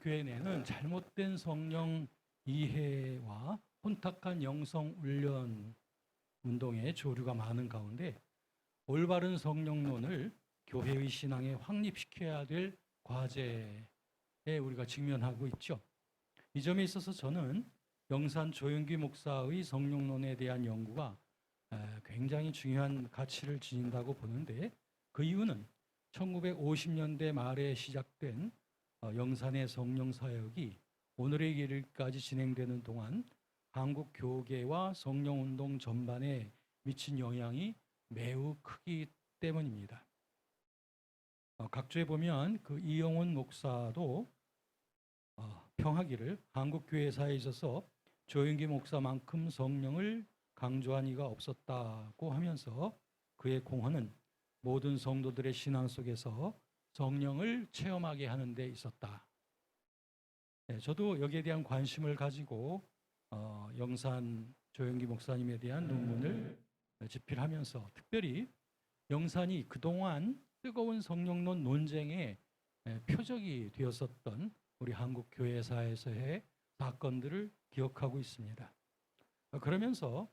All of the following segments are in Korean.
교회 내는 잘못된 성령 이해와 혼탁한 영성 훈련 운동의 조류가 많은 가운데 올바른 성령론을 교회의 신앙에 확립시켜야 될 과제에 우리가 직면하고 있죠. 이 점에 있어서 저는 영산 조영기 목사의 성령론에 대한 연구가 굉장히 중요한 가치를 지닌다고 보는데, 그 이유는 1950년대 말에 시작된 영산의 성령 사역이 오늘의 길까지 진행되는 동안 한국 교계와 성령 운동 전반에 미친 영향이 매우 크기 때문입니다. 각주에 보면 그 이영훈 목사도 평하기를 한국 교회사에 있어서 조영기 목사만큼 성령을 강조한 이가 없었다고 하면서 그의 공헌은 모든 성도들의 신앙 속에서 성령을 체험하게 하는 데 있었다. 저도 여기에 대한 관심을 가지고 영산 조영기 목사님에 대한 논문을 집필하면서 특별히 영산이 그동안 뜨거운 성령론 논쟁의 표적이 되었었던 우리 한국 교회사에서의 사건들을 기억하고 있습니다. 그러면서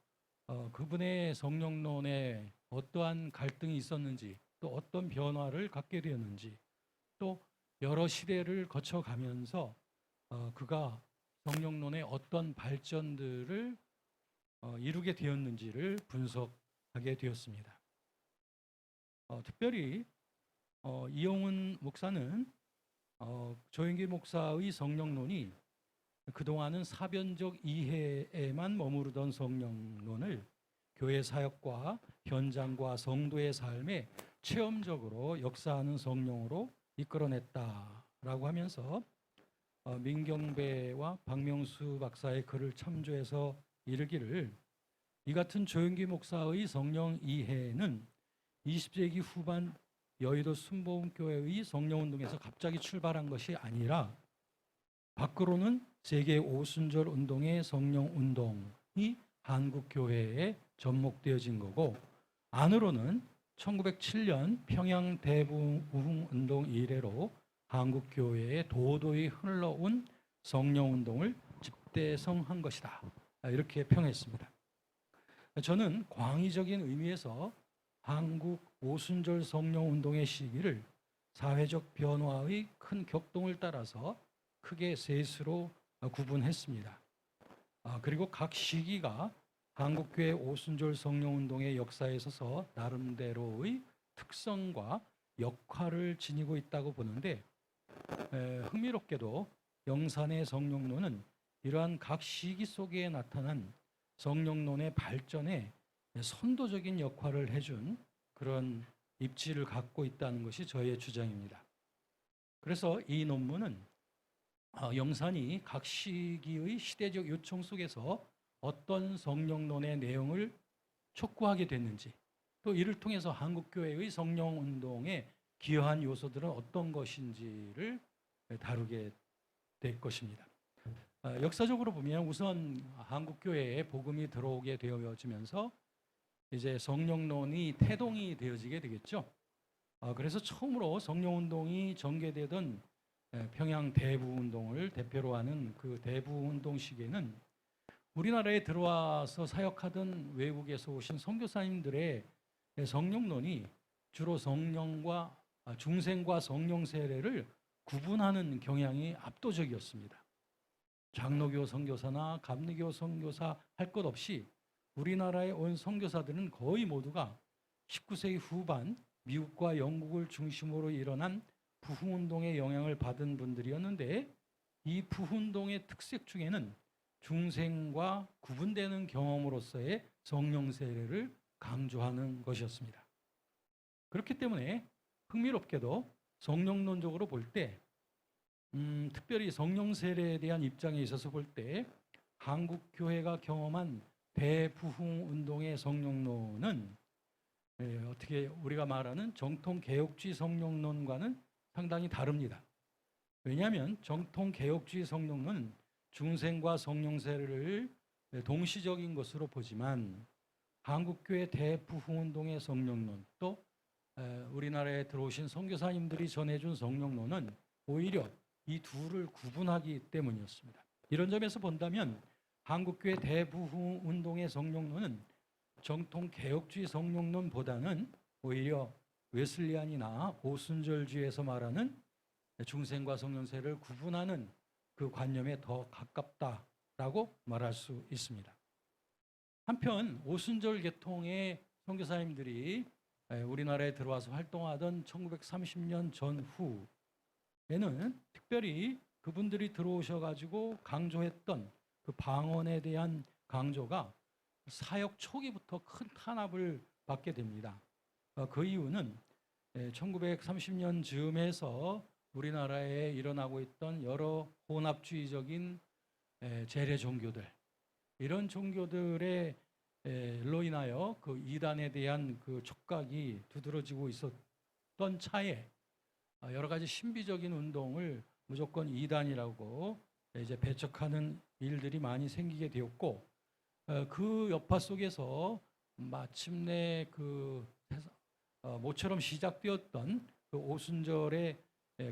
그분의 성령론에 어떠한 갈등이 있었는지, 또 어떤 변화를 갖게 되었는지, 또 여러 시대를 거쳐가면서 그가 성령론의 어떤 발전들을 이루게 되었는지를 분석하게 되었습니다. 특별히 이영훈 목사는 조영기 목사의 성령론이 그동안은 사변적 이해에만 머무르던 성령론을 교회 사역과 현장과 성도의 삶에 체험적으로 역사하는 성령으로 이끌어냈다라고 하면서 민경배와 박명수 박사의 글을 참조해서 이르기를, 이 같은 조영기 목사의 성령 이해는 20세기 후반 여의도 순복음교회의 성령운동에서 갑자기 출발한 것이 아니라 밖으로는 세계 오순절 운동의 성령운동이 한국교회에 접목되어진 거고, 안으로는 1907년 평양 대부흥운동 이래로 한국교회에 도도히 흘러온 성령운동을 집대성한 것이다. 이렇게 평했습니다. 저는 광의적인 의미에서 한국 오순절 성령운동의 시기를 사회적 변화의 큰 격동을 따라서 크게 셋으로 구분했습니다. 그리고 각 시기가 한국교회 오순절 성령운동의 역사에 있어서 나름대로의 특성과 역할을 지니고 있다고 보는데, 흥미롭게도 영산의 성령론은 이러한 각 시기 속에 나타난 성령론의 발전에 선도적인 역할을 해준 그런 입지를 갖고 있다는 것이 저의 주장입니다. 그래서 이 논문은 영산이 각 시기의 시대적 요청 속에서 어떤 성령론의 내용을 촉구하게 됐는지, 또 이를 통해서 한국교회의 성령운동에 기여한 요소들은 어떤 것인지를 다루게 될 것입니다. 역사적으로 보면 우선 한국교회에 복음이 들어오게 되어지면서 이제 성령론이 태동이 되어지게 되겠죠. 그래서 처음으로 성령운동이 전개되던 평양 대부운동을 대표로 하는 그 대부운동 시기에는 우리나라에 들어와서 사역하던 외국에서 오신 선교사님들의 성령론이 주로 성령과 중생과 성령 세례를 구분하는 경향이 압도적이었습니다. 장로교 선교사나 감리교 선교사 할 것 없이 우리나라에 온 선교사들은 거의 모두가 19세기 후반 미국과 영국을 중심으로 일어난 부흥운동의 영향을 받은 분들이었는데, 이 부흥운동의 특색 중에는 중생과 구분되는 경험으로서의 성령 세례를 강조하는 것이었습니다. 그렇기 때문에 흥미롭게도 성령론적으로 볼 때, 특별히 성령 세례에 대한 입장에 있어서 볼 때 한국 교회가 경험한 대부흥운동의 성령론은 어떻게 우리가 말하는 정통 개혁주의 성령론과는 상당히 다릅니다. 왜냐하면 정통 개혁주의 성령론은 중생과 성령 세례를 동시적인 것으로 보지만, 한국교회 대부흥운동의 성령론, 또 우리나라에 들어오신 선교사님들이 전해준 성령론은 오히려 이 둘을 구분하기 때문이었습니다. 이런 점에서 본다면 한국교회 대부흥 운동의 성령론은 정통 개혁주의 성령론보다는 오히려 웨슬리안이나 오순절주의에서 말하는 중생과 성령세를 구분하는 그 관념에 더 가깝다라고 말할 수 있습니다. 한편 오순절 계통의 선교사님들이 우리나라에 들어와서 활동하던 1930년 전후에는 특별히 그분들이 들어오셔가지고 강조했던 그 방언에 대한 강조가 사역 초기부터 큰 탄압을 받게 됩니다. 그 이유는 1930년 즈음에서 우리나라에 일어나고 있던 여러 혼합주의적인 재래 종교들, 이런 종교들의 로 인하여 그 이단에 대한 그 촉각이 두드러지고 있었던 차에 여러 가지 신비적인 운동을 무조건 이단이라고 이제 배척하는 일들이 많이 생기게 되었고, 그 여파 속에서 마침내 그 모처럼 시작되었던 그 오순절의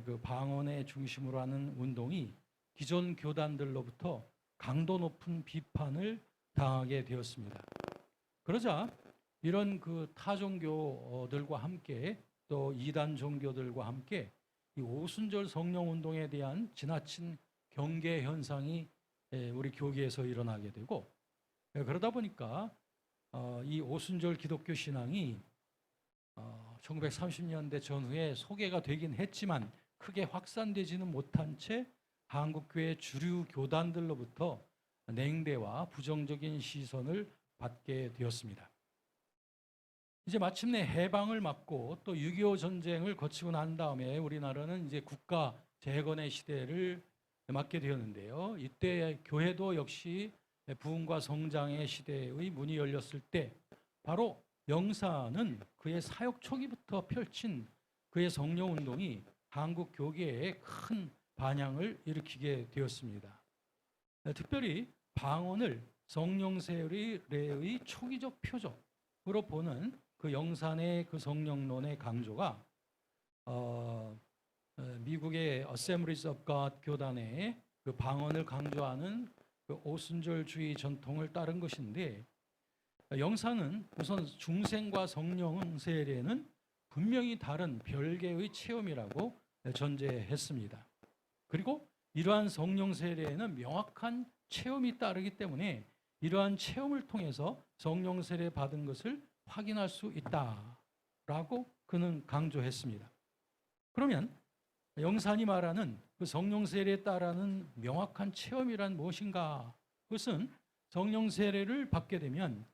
그 방언의 중심으로 하는 운동이 기존 교단들로부터 강도 높은 비판을 당하게 되었습니다. 그러자 이런 그 타종교들과 함께 또 이단 종교들과 함께 이 오순절 성령 운동에 대한 지나친 경계 현상이 우리 교계에서 일어나게 되고, 그러다 보니까 이 오순절 기독교 신앙이 1930년대 전후에 소개가 되긴 했지만 크게 확산되지는 못한 채 한국교회 주류 교단들로부터 냉대와 부정적인 시선을 받게 되었습니다. 이제 마침내 해방을 맞고 또 6.25 전쟁을 거치고 난 다음에 우리나라는 이제 국가 재건의 시대를 맞게 되었는데요. 이때 교회도 역시 부흥과 성장의 시대의 문이 열렸을 때 바로 영사는 그의 사역 초기부터 펼친 그의 성령 운동이 한국 교계에 큰 반향을 일으키게 되었습니다. 특별히 방언을 성령 세례의 초기적 표적으로 보는 그 영산의 그 성령론의 강조가 미국의 Assemblies of God 교단의 그 방언을 강조하는 그 오순절주의 전통을 따른 것인데, 영사는 우선 중생과 성령 세례는 분명히 다른 별개의 체험이라고 전제했습니다. 그리고 이러한 성령 세례에는 명확한 체험이 따르기 때문에 이러한 체험을 통해서 성령 세례 받은 것을 확인할 수 있다라고 그는 강조했습니다. 그러면 영산이 말하는 그 성령 세례에 따르는 명확한 체험이란 무엇인가? 그것은 성령 세례를 받게 되면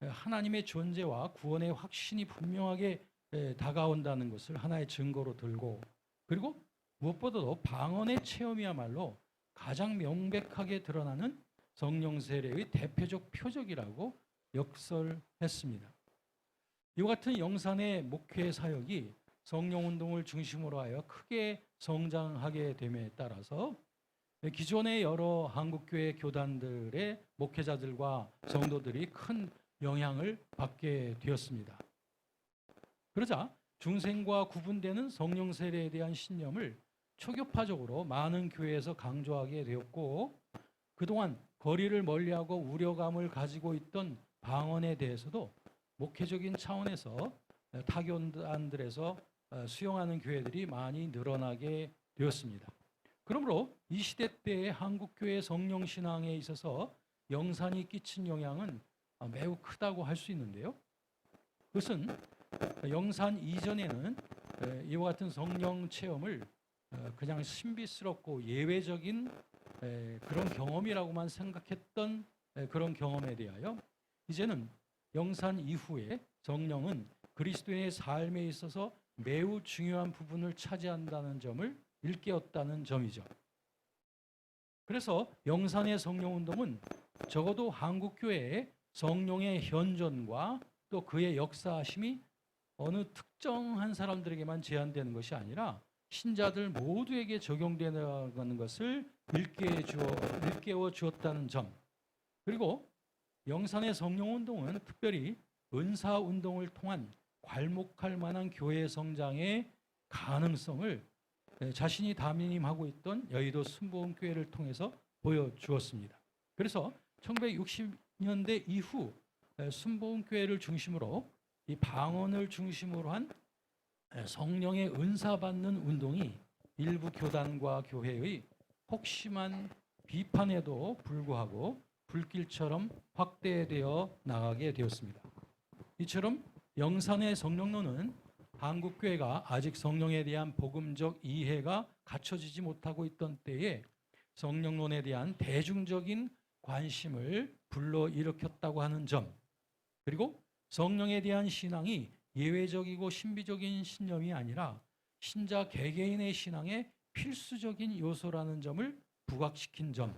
하나님의 존재와 구원의 확신이 분명하게 다가온다는 것을 하나의 증거로 들고, 그리고 무엇보다도 방언의 체험이야말로 가장 명백하게 드러나는 성령 세례의 대표적 표적이라고 역설했습니다. 이와 같은 영산의 목회 사역이 성령 운동을 중심으로 하여 크게 성장하게 됨에 따라서 기존의 여러 한국교회 교단들의 목회자들과 성도들이 큰 영향을 받게 되었습니다. 그러자 중생과 구분되는 성령 세례에 대한 신념을 초교파적으로 많은 교회에서 강조하게 되었고, 그동안 거리를 멀리하고 우려감을 가지고 있던 방언에 대해서도 목회적인 차원에서 타교단들에서 수용하는 교회들이 많이 늘어나게 되었습니다. 그러므로 이 시대 때의 한국교회 성령신앙에 있어서 영산이 끼친 영향은 매우 크다고 할 수 있는데요. 그것은 영산 이전에는 이와 같은 성령 체험을 그냥 신비스럽고 예외적인 그런 경험이라고만 생각했던 그런 경험에 대하여 이제는 영산 이후에 성령은 그리스도인의 삶에 있어서 매우 중요한 부분을 차지한다는 점을 일깨웠다는 점이죠. 그래서 영산의 성령운동은 적어도 한국교회의 성령의 현존과 또 그의 역사하심이 어느 특정한 사람들에게만 제한되는 것이 아니라 신자들 모두에게 적용되는 것을 일깨워 주었다는 점, 그리고 영산의 성령운동은 특별히 은사운동을 통한 괄목할 만한 교회 성장의 가능성을 자신이 담임하고 있던 여의도 순복음교회를 통해서 보여주었습니다. 그래서 1960년대 이후 순복음교회를 중심으로 이 방언을 중심으로 한 성령의 은사 받는 운동이 일부 교단과 교회의 혹심한 비판에도 불구하고 불길처럼 확대되어 나가게 되었습니다. 이처럼 영산의 성령론은 한국교회가 아직 성령에 대한 복음적 이해가 갖춰지지 못하고 있던 때에 성령론에 대한 대중적인 관심을 불러일으켰다고 하는 점, 그리고 성령에 대한 신앙이 예외적이고 신비적인 신념이 아니라 신자 개개인의 신앙의 필수적인 요소라는 점을 부각시킨 점,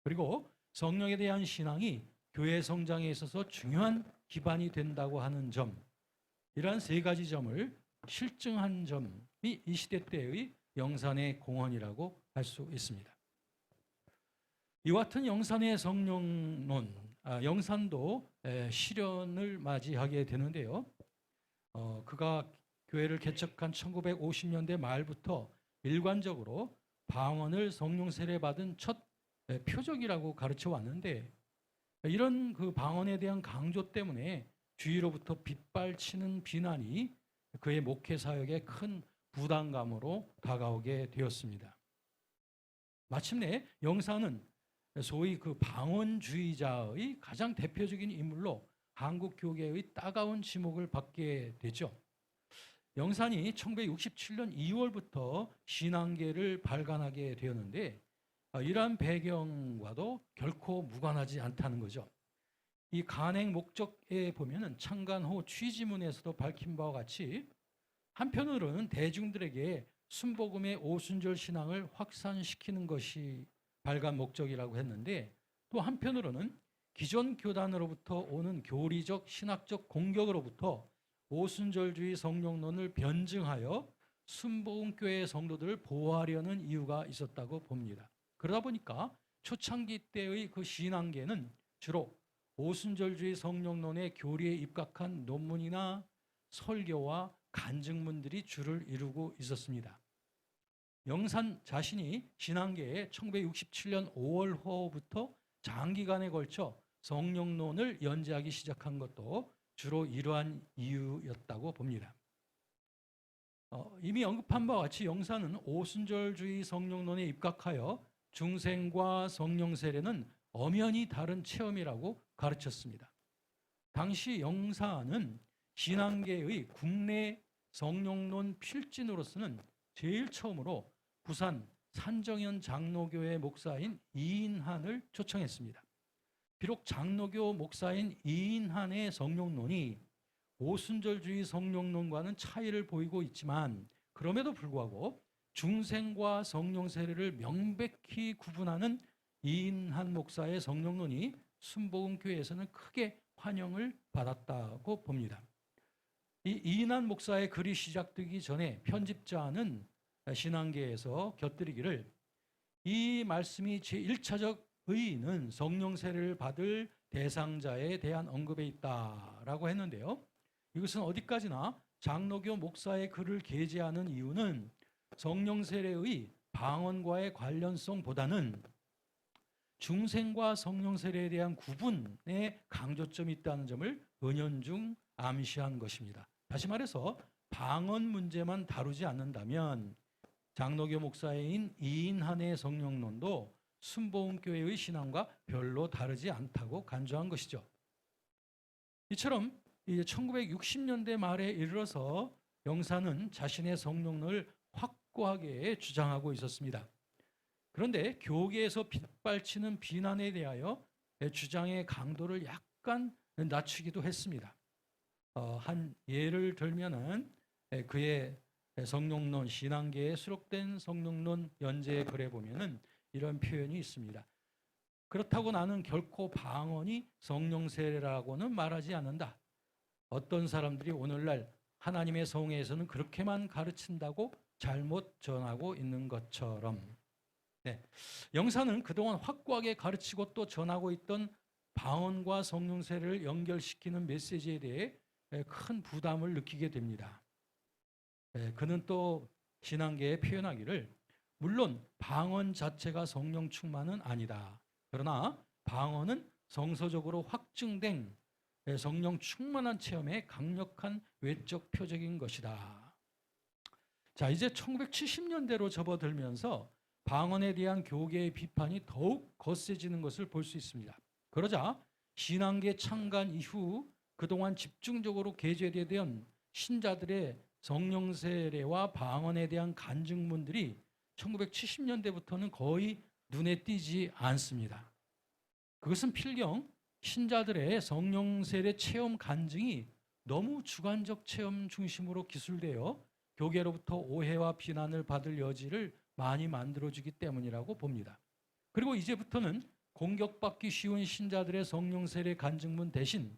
그리고 성령에 대한 신앙이 교회 성장에 있어서 중요한 기반이 된다고 하는 점, 이러한 세 가지 점을 실증한 점이 이 시대 때의 영산의 공헌이라고 할 수 있습니다. 이와 같은 영산의 성령론, 영산도 시련을 맞이하게 되는데요. 그가 교회를 개척한 1950년대 말부터 일관적으로 방언을 성령 세례받은 첫 표적이라고 가르쳐 왔는데, 이런 그 방언에 대한 강조 때문에 주위로부터 빗발치는 비난이 그의 목회 사역에 큰 부담감으로 다가오게 되었습니다. 마침내 영산은 소위 그 방언주의자의 가장 대표적인 인물로 한국 교계의 따가운 지목을 받게 되죠. 영산이 1967년 2월부터 신앙계를 발간하게 되었는데, 이러한 배경과도 결코 무관하지 않다는 거죠. 이 간행 목적에 보면은 창간호 취지문에서도 밝힌 바와 같이 한편으로는 대중들에게 순복음의 오순절 신앙을 확산시키는 것이 발간 목적이라고 했는데, 또 한편으로는 기존 교단으로부터 오는 교리적 신학적 공격으로부터 오순절주의 성령론을 변증하여 순복음교회 성도들을 보호하려는 이유가 있었다고 봅니다. 그러다 보니까 초창기 때의 그 신앙계는 주로 오순절주의 성령론의 교리에 입각한 논문이나 설교와 간증문들이 주를 이루고 있었습니다. 영산 자신이 신앙계에 1967년 5월호부터 장기간에 걸쳐 성령론을 연재하기 시작한 것도 주로 이러한 이유였다고 봅니다. 이미 언급한 바와 같이 영산은 오순절주의 성령론에 입각하여 중생과 성령 세례는 엄연히 다른 체험이라고 가르쳤습니다. 당시 영산은 신앙계의 국내 성령론 필진으로서는 제일 처음으로 부산 산정현 장로교회 목사인 이인한을 초청했습니다. 비록 장로교 목사인 이인한의 성령론이 오순절주의 성령론과는 차이를 보이고 있지만, 그럼에도 불구하고 중생과 성령 세례를 명백히 구분하는 이인한 목사의 성령론이 순복음교회에서는 크게 환영을 받았다고 봅니다. 이 이인한 목사의 글이 시작되기 전에 편집자는 신앙계에서 곁들이기를, 이 말씀이 제1차적 의의는 성령 세례를 받을 대상자에 대한 언급에 있다라고 했는데요. 이것은 어디까지나 장로교 목사의 글을 게재하는 이유는 성령 세례의 방언과의 관련성보다는 중생과 성령 세례에 대한 구분에 강조점이 있다는 점을 은연중 암시한 것입니다. 다시 말해서 방언 문제만 다루지 않는다면 장로교 목사인 이인한의 성령론도 순복음교회의 신앙과 별로 다르지 않다고 간주한 것이죠. 이처럼 1960년대 말에 이르러서 영산은 자신의 성령론을 확고하게 주장하고 있었습니다. 그런데 교계에서 빗발치는 비난에 대하여 주장의 강도를 약간 낮추기도 했습니다. 한 예를 들면은 그의 성령론 신앙계에 수록된 성령론 연재 글에 보면은 이런 표현이 있습니다. 그렇다고 나는 결코 방언이 성령 세례라고는 말하지 않는다. 어떤 사람들이 오늘날 하나님의 성회에서는 그렇게만 가르친다고 잘못 전하고 있는 것처럼. 네. 영산은 그동안 확고하게 가르치고 또 전하고 있던 방언과 성령 세례를 연결시키는 메시지에 대해 큰 부담을 느끼게 됩니다. 그는 또 신앙계에 표현하기를 물론 방언 자체가 성령 충만은 아니다. 그러나 방언은 성서적으로 확증된 성령 충만한 체험의 강력한 외적 표적인 것이다. 자, 이제 1970년대로 접어들면서 방언에 대한 교계의 비판이 더욱 거세지는 것을 볼 수 있습니다. 그러자 신앙계 창간 이후 그동안 집중적으로 게재되던 신자들의 성령 세례와 방언에 대한 간증문들이 1970년대부터는 거의 눈에 띄지 않습니다. 그것은 필경 신자들의 성령 세례 체험 간증이 너무 주관적 체험 중심으로 기술되어 교계로부터 오해와 비난을 받을 여지를 많이 만들어주기 때문이라고 봅니다. 그리고 이제부터는 공격받기 쉬운 신자들의 성령 세례 간증문 대신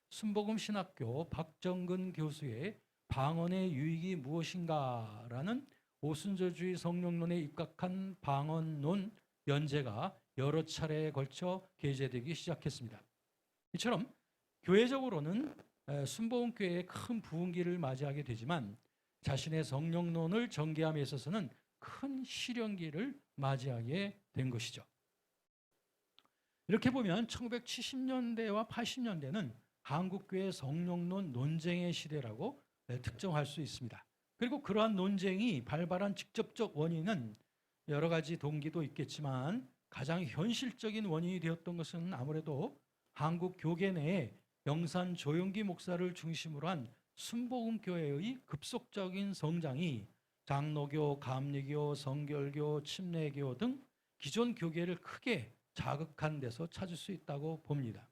순복음 신학교 박정근 교수의 방언의 유익이 무엇인가라는 오순절주의 성령론에 입각한 방언론 연재가 여러 차례에 걸쳐 게재되기 시작했습니다. 이처럼 교회적으로는 순복음교회의 큰 부흥기를 맞이하게 되지만 자신의 성령론을 전개함에 있어서는 큰 시련기를 맞이하게 된 것이죠. 이렇게 보면 1970년대와 80년대는 한국교회 성령론 논쟁의 시대라고 특정할 수 있습니다. 그리고 그러한 논쟁이 발발한 직접적 원인은 여러 가지 동기도 있겠지만 가장 현실적인 원인이 되었던 것은 아무래도 한국 교계 내에 영산 조용기 목사를 중심으로 한 순복음교회의 급속적인 성장이 장로교, 감리교, 성결교, 침례교 등 기존 교계를 크게 자극한 데서 찾을 수 있다고 봅니다.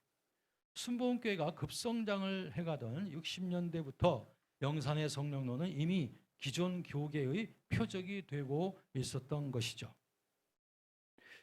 순복음교회가 급성장을 해가던 60년대부터 영산의 성령론은 이미 기존 교계의 표적이 되고 있었던 것이죠.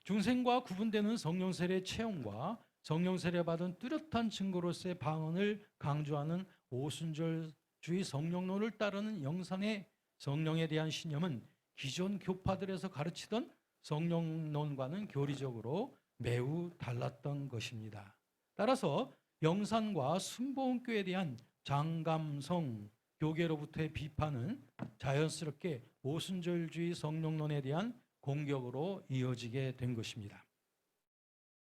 중생과 구분되는 성령세례 체험과 성령세례 받은 뚜렷한 증거로서의 방언을 강조하는 오순절주의 성령론을 따르는 영산의 성령에 대한 신념은 기존 교파들에서 가르치던 성령론과는 교리적으로 매우 달랐던 것입니다. 따라서 영산과 순복음교회에 대한 장감성 교계로부터의 비판은 자연스럽게 오순절주의 성령론에 대한 공격으로 이어지게 된 것입니다.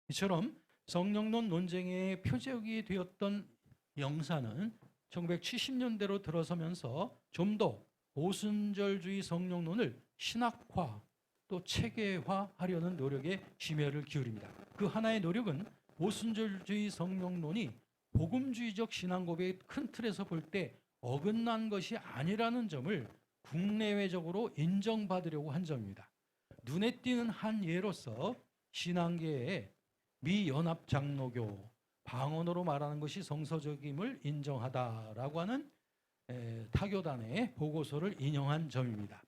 이처럼 성령론 논쟁의 표적이 되었던 영산은 1970년대로 들어서면서 좀 더 오순절주의 성령론을 신학화 또 체계화하려는 노력에 심혈을 기울입니다. 그 하나의 노력은 오순절주의 성령론이 복음주의적 신앙 고백의 큰 틀에서 볼 때 어긋난 것이 아니라는 점을 국내외적으로 인정받으려고 한 점입니다. 눈에 띄는 한 예로서 신앙계의 미연합장로교 방언으로 말하는 것이 성서적임을 인정하다라고 하는 타교단의 보고서를 인용한 점입니다.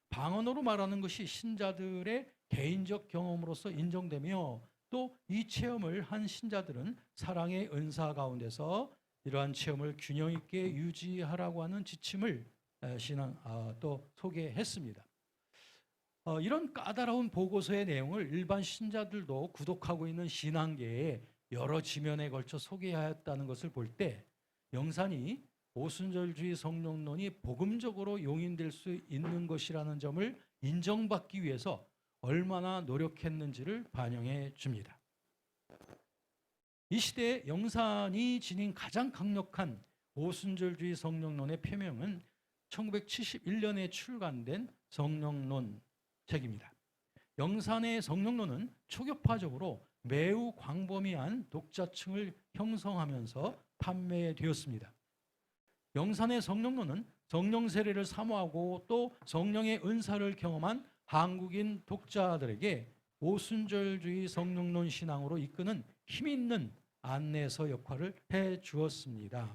방언으로 말하는 것이 신자들의 개인적 경험으로서 인정되며 또 이 체험을 한 신자들은 사랑의 은사 가운데서 이러한 체험을 균형 있게 유지하라고 하는 지침을 또 소개했습니다. 이런 까다로운 보고서의 내용을 일반 신자들도 구독하고 있는 신앙계에 여러 지면에 걸쳐 소개하였다는 것을 볼 때 영산이 오순절주의 성령론이 복음적으로 용인될 수 있는 것이라는 점을 인정받기 위해서 얼마나 노력했는지를 반영해 줍니다. 이 시대에 영산이 지닌 가장 강력한 오순절주의 성령론의 표명은 1971년에 출간된 성령론 책입니다. 영산의 성령론은 초교파적으로 매우 광범위한 독자층을 형성하면서 판매되었습니다. 영산의 성령론은 성령 세례를 사모하고 또 성령의 은사를 경험한 한국인 독자들에게 오순절주의 성령론 신앙으로 이끄는 힘있는 안내서 역할을 해 주었습니다.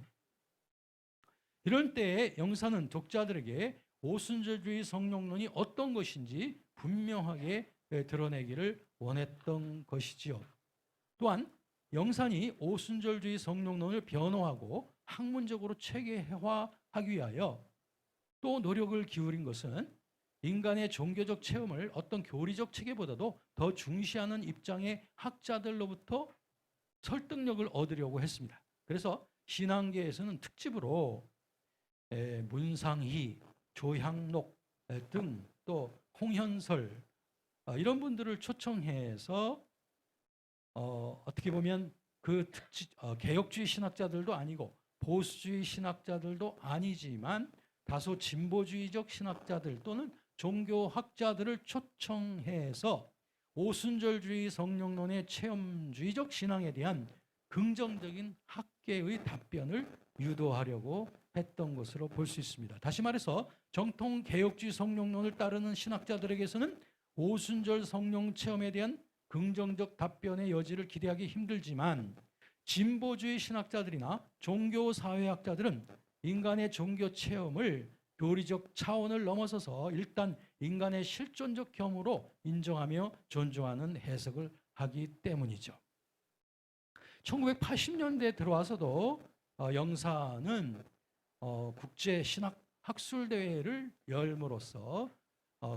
이런 때에 영산은 독자들에게 오순절주의 성령론이 어떤 것인지 분명하게 드러내기를 원했던 것이지요. 또한 영산이 오순절주의 성령론을 변호하고 학문적으로 체계화하기 위하여 또 노력을 기울인 것은 인간의 종교적 체험을 어떤 교리적 체계보다도 더 중시하는 입장의 학자들로부터 설득력을 얻으려고 했습니다. 그래서 신앙계에서는 특집으로 문상희, 조향록, 등 또 홍현설 이런 분들을 초청해서 어떻게 보면 그 개혁주의 신학자들도 아니고 보수주의 신학자들도 아니지만 다소 진보주의적 신학자들 또는 종교학자들을 초청해서 오순절주의 성령론의 체험주의적 신앙에 대한 긍정적인 학계의 답변을 유도하려고 했던 것으로 볼 수 있습니다. 다시 말해서 정통 개혁주의 성령론을 따르는 신학자들에게서는 오순절 성령 체험에 대한 긍정적 답변의 여지를 기대하기 힘들지만 진보주의 신학자들이나 종교사회학자들은 인간의 종교 체험을 교리적 차원을 넘어서서 일단 인간의 실존적 경우로 인정하며 존중하는 해석을 하기 때문이죠. 1980년대에 들어와서도 영사는 국제 신학 학술 대회를 열므로써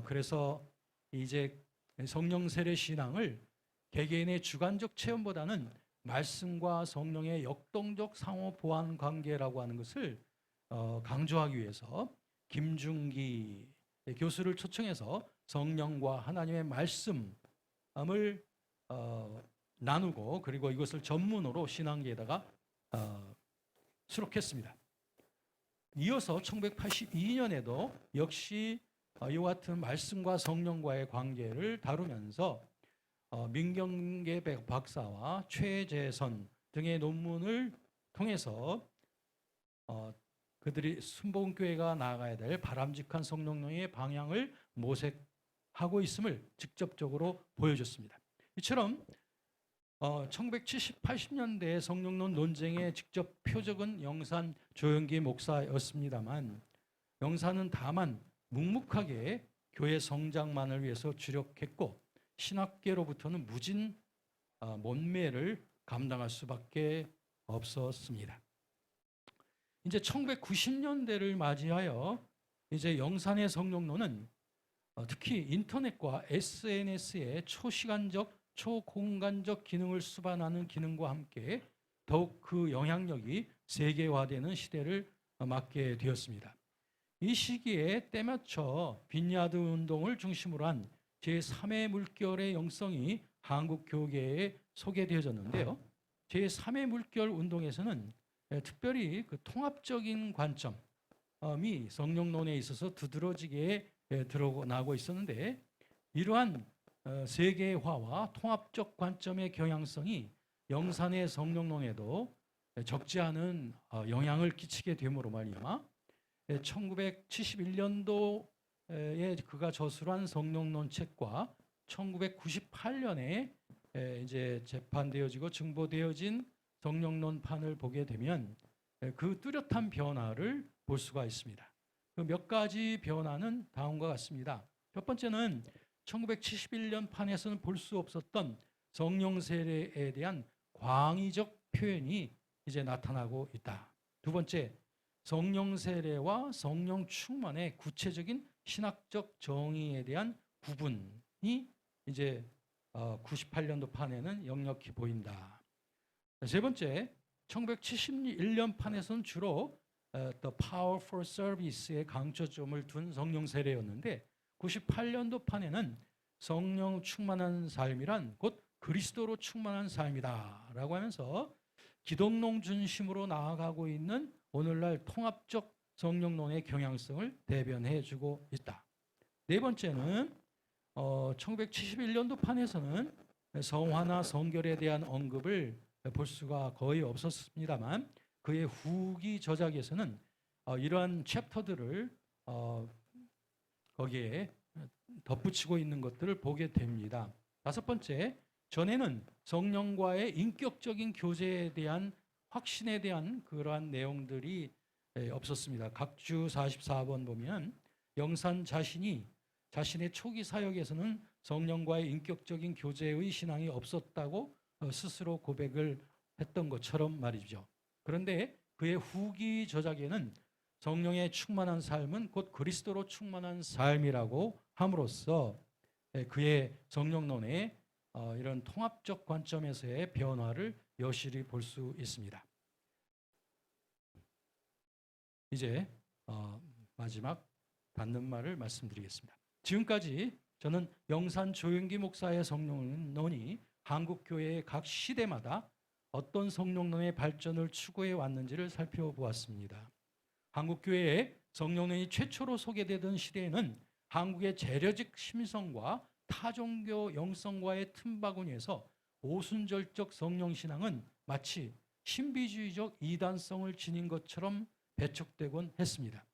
그래서 이제 성령 세례 신앙을 개개인의 주관적 체험보다는 말씀과 성령의 역동적 상호 보완 관계라고 하는 것을 강조하기 위해서 김중기 교수를 초청해서 성령과 하나님의 말씀을 나누고 그리고 이것을 전문으로 신앙계에다가 수록했습니다. 이어서 1982년에도 역시 이와 같은 말씀과 성령과의 관계를 다루면서 민경계 박사와 최재선 등의 논문을 통해서 그들이 순복음교회가 나아가야 될 바람직한 성령론의 방향을 모색하고 있음을 직접적으로 보여줬습니다. 이처럼 1970, 80년대 성령론 논쟁의 직접 표적은 영산 조영기 목사였습니다만 영사는 다만 묵묵하게 교회 성장만을 위해서 주력했고 신학계로부터는 무진 못매를 감당할 수밖에 없었습니다. 이제 1990년대를 맞이하여 이제 영산의 성령론은 특히 인터넷과 SNS의 초시간적, 초공간적 기능을 수반하는 기능과 함께 더욱 그 영향력이 세계화되는 시대를 맞게 되었습니다. 이 시기에 때맞춰 빈야드 운동을 중심으로 한 제3의 물결의 영성이 한국 교계에 소개되어졌는데요. 제3의 물결 운동에서는 특별히 그 통합적인 관점이 성령론에 있어서 두드러지게 드러나고 있었는데 이러한 세계화와 통합적 관점의 경향성이 영산의 성령론에도 적지 않은 영향을 끼치게 됨으로 말미암아 1971년도에 그가 저술한 성령론 책과 1998년에 이제 재판되어지고 증보되어진 성령론판을 보게 되면 그 뚜렷한 변화를 볼 수가 있습니다. 그 몇 가지 변화는 다음과 같습니다. 첫 번째는 1971년 판에서는 볼 수 없었던 성령 세례에 대한 광의적 표현이 이제 나타나고 있다. 두 번째, 성령 세례와 성령 충만의 구체적인 신학적 정의에 대한 구분이 이제 98년도 판에는 역력히 보인다. 세 번째, 1971년 판에서는 주로 The Power for Service에 강조점을 둔 성령 세례였는데 98년도 판에는 성령 충만한 삶이란 곧 그리스도로 충만한 삶이다 라고 하면서 기독론 중심으로 나아가고 있는 오늘날 통합적 성령론의 경향성을 대변해주고 있다. 네 번째는 1971년도 판에서는 성화나 성결에 대한 언급을 볼 수가 거의 없었습니다만 그의 후기 저작에서는 이러한 챕터들을 거기에 덧붙이고 있는 것들을 보게 됩니다. 다섯 번째, 전에는 성령과의 인격적인 교제에 대한 확신에 대한 그러한 내용들이 없었습니다. 각주 44번 보면 영산 자신이 자신의 초기 사역에서는 성령과의 인격적인 교제의 신앙이 없었다고 스스로 고백을 했던 것처럼 말이죠. 그런데 그의 후기 저작에는 성령의 충만한 삶은 곧 그리스도로 충만한 삶이라고 함으로써 그의 성령론의 이런 통합적 관점에서의 변화를 여실히 볼 수 있습니다. 이제 마지막 받는 말을 말씀드리겠습니다. 지금까지 저는 영산 조영기 목사의 성령론이 한국교회의 각 시대마다 어떤 성령론의 발전을 추구해 왔는지를 살펴보았습니다. 한국교회의 성령론이 최초로 소개되던 시대에는 한국의 재려직 심성과 타종교 영성과의 틈바구니에서 오순절적 성령신앙은 마치 신비주의적 이단성을 지닌 것처럼 배척되곤 했습니다.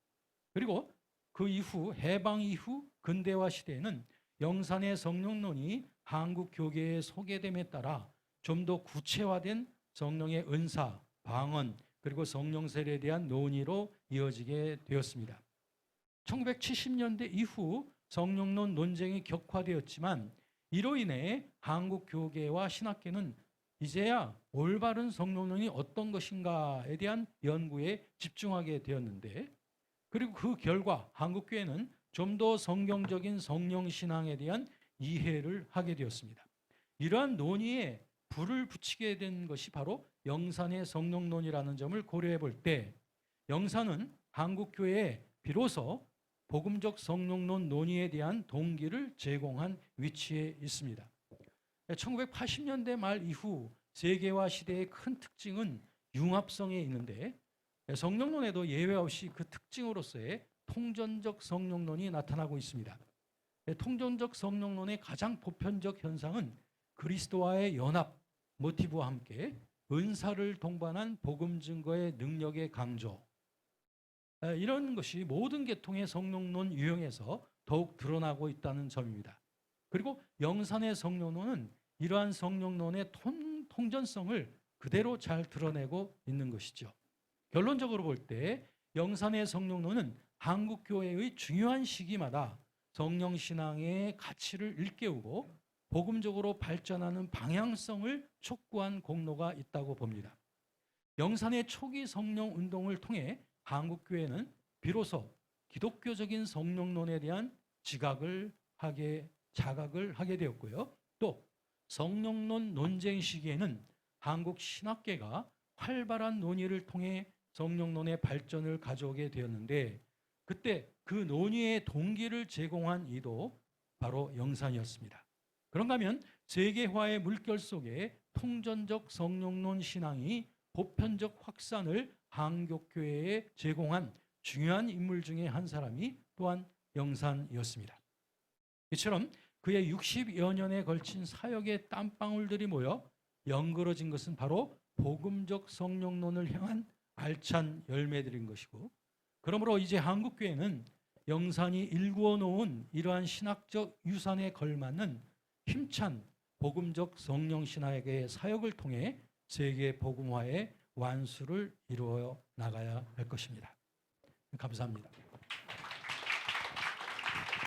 그리고 그 이후 해방 이후 근대화 시대에는 영산의 성령론이 한국 교계에 소개됨에 따라 좀 더 구체화된 성령의 은사, 방언, 그리고 성령 세례에 대한 논의로 이어지게 되었습니다. 1970년대 이후 성령론 논쟁이 격화되었지만 이로 인해 한국 교계와 신학계는 이제야 올바른 성령론이 어떤 것인가에 대한 연구에 집중하게 되었는데, 그리고 그 결과 한국교회는 좀 더 성경적인 성령신앙에 대한 이해를 하게 되었습니다. 이러한 논의에 불을 붙이게 된 것이 바로 영산의 성령론이라는 점을 고려해 볼 때, 영산은 한국교회에 비로소 복음적 성령론 논의에 대한 동기를 제공한 위치에 있습니다. 1980년대 말 이후 세계화 시대의 큰 특징은 융합성에 있는데, 성령론에도 예외 없이 그 특징으로서의 통전적 성령론이 나타나고 있습니다. 통전적 성령론의 가장 보편적 현상은 그리스도와의 연합 모티브와 함께 은사를 동반한 복음 증거의 능력의 강조, 이런 것이 모든 계통의 성령론 유형에서 더욱 드러나고 있다는 점입니다. 그리고 영산의 성령론은 이러한 성령론의 통전성을 그대로 잘 드러내고 있는 것이죠. 결론적으로 볼 때 영산의 성령론은 한국교회의 중요한 시기마다 성령신앙의 가치를 일깨우고 복음적으로 발전하는 방향성을 촉구한 공로가 있다고 봅니다. 영산의 초기 성령운동을 통해 한국교회는 비로소 기독교적인 성령론에 대한 자각을 하게 되었고요. 또 성령론 논쟁 시기에는 한국 신학계가 활발한 논의를 통해 성령론의 발전을 가져오게 되었는데, 그때 그 논의의 동기를 제공한 이도 바로 영산이었습니다. 그런가 하면 세계화의 물결 속에 통전적 성령론 신앙이 보편적 확산을 한국교회에 제공한 중요한 인물 중에 한 사람이 또한 영산이었습니다. 이처럼 그의 60여 년에 걸친 사역의 땀방울들이 모여 연그러진 것은 바로 복음적 성령론을 향한 알찬 열매들인 것이고, 그러므로 이제 한국교회는 영산이 일구어 놓은 이러한 신학적 유산에 걸맞는 힘찬 복음적 성령신학의 사역을 통해 세계 복음화의 완수를 이루어 나가야 할 것입니다. 감사합니다.